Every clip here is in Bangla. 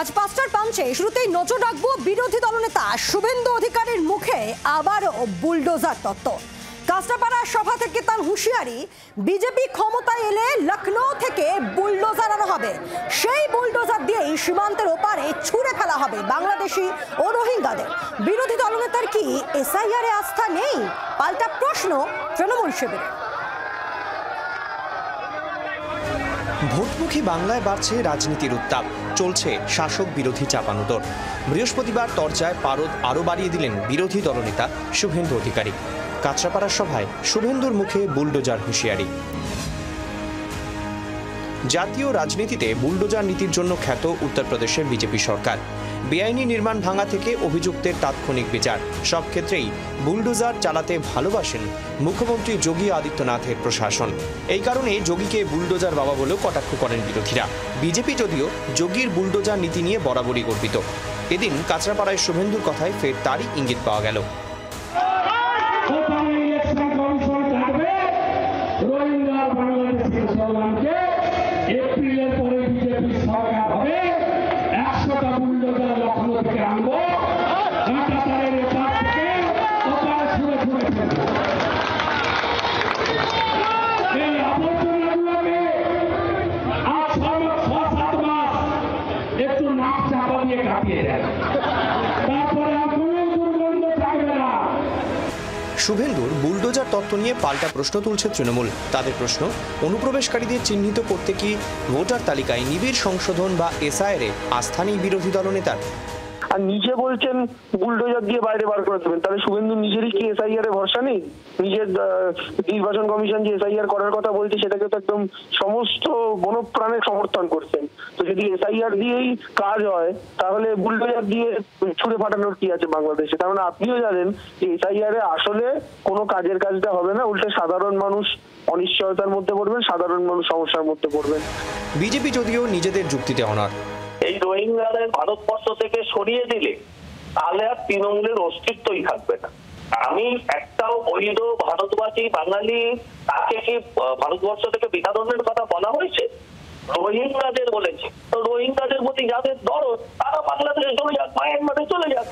আজ ৫টার পাঞ্চে শুরুতেই নজর রাখবো বিরোধী দলনেতা শুভেন্দু অধিকারীর মুখে আবারও বুলডোজার তত্ত্ব। কাঁচরাপাড়ার সভা থেকে তার হুঁশিয়ারি, বিজেপি ক্ষমতায় এলে লখনৌ থেকে বুলডোজার আনা হবে, সেই বুলডোজার দিয়েই সীমান্তের ওপারে ছুঁড়ে ফেলা হবে বাংলাদেশি ও রোহিঙ্গাদের। বিরোধী দলনেতার কি এসআইআর-এ আস্থা নেই? পাল্টা প্রশ্ন তৃণমূল শিবিরে। ভোটমুখী বাংলায় বাড়ছে রাজনীতির উত্তাপ, চলছে শাসক বিরোধী চাপানুতর। বৃহস্পতিবার তরজায় পারদ আরও বাড়িয়ে দিলেন বিরোধী দলনেতা শুভেন্দু অধিকারী। কাঁচরাপাড়ার সভায় শুভেন্দুর মুখে বুলডোজার হুঁশিয়ারি। জাতীয় রাজনীতিতে বুলডোজার নীতির জন্য খ্যাত উত্তরপ্রদেশের বিজেপি সরকার। বেআইনি নির্মাণ ভাঙা থেকে অভিযুক্তের তাৎক্ষণিক বিচার, সব ক্ষেত্রেই বুলডোজার চালাতে ভালোবাসেন মুখ্যমন্ত্রী যোগী আদিত্যনাথের প্রশাসন। এই কারণে যোগীকে বুলডোজার বাবা বলেও কটাক্ষ করেন বিরোধীরা। বিজেপি যদিও যোগীর বুলডোজার নীতি নিয়ে বরাবরই গর্বিত। এদিন কাঁচরাপাড়ায় শুভেন্দুর কথায় ফের তারই ইঙ্গিত পাওয়া গেল। শুভেন্দুর বুলডোজার তত্ত্ব নিয়ে পাল্টা প্রশ্ন তুলছে তৃণমূল। তাদের প্রশ্ন, অনুপ্রবেশকারীদের চিহ্নিত করতে কি ভোটার তালিকায় নিবিড় সংশোধন বা এসআইআর-এ আস্থা নেই বিরোধী দলনেতার? আর নিজে বলছেন বুলডোজার দিয়ে বাইরে বার করে দেবেন, তাহলে শুভেন্দু নিজেরই কি এসআইআর এ ভরসা নেই? নিজের নির্বাচন কমিশন যে এসআইআর করার কথা বলছে সেটাকে তো একদম সমস্ত বনপ্রাণে সমর্থন করছেন। তো যদি এসআইআর দিয়েই কাজ হয় তাহলে বুলডোজার দিয়ে ছুড়ে ফাটানোর কি আছে বাংলাদেশে? তার মানে আপনিও জানেন যে এসআইআর এ আসলে কোনো কাজটা হবে না, উল্টে সাধারণ মানুষ অনিশ্চয়তার মধ্যে পড়বেন, সাধারণ মানুষ সমস্যার মধ্যে পড়বেন। বিজেপি যদিও নিজেদের যুক্তিতে অনড়। এই রোহিঙ্গাদের ভারতবর্ষ থেকে সরিয়ে দিলে তাহলে আর তৃণমূলের অস্তিত্বই থাকবে না। আমি একটাও বৈধ ভারতবাসী বাঙালি তাকে কি ভারতবর্ষ থেকে বিতাড়নের কথা বলা হয়েছে? রোহিঙ্গাদের বলেছে। তো রোহিঙ্গাদের প্রতি যাদের দরদ তারা বাংলাদেশে চলে যাক, মায়ানমারে চলে যাক।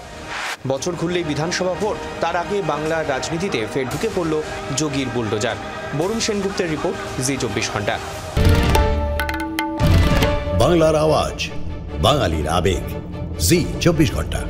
বছর ঘুরলেই বিধানসভা ভোট, তার আগে বাংলার রাজনীতিতে ফের ঢুকে পড়ল যোগীর বুলডোজার। বরুণ সেনগুপ্তের রিপোর্ট, জি 24 ঘন্টা। বাংলার আওয়াজ, বাঙালির আবেগ, জি 24 ঘন্টা।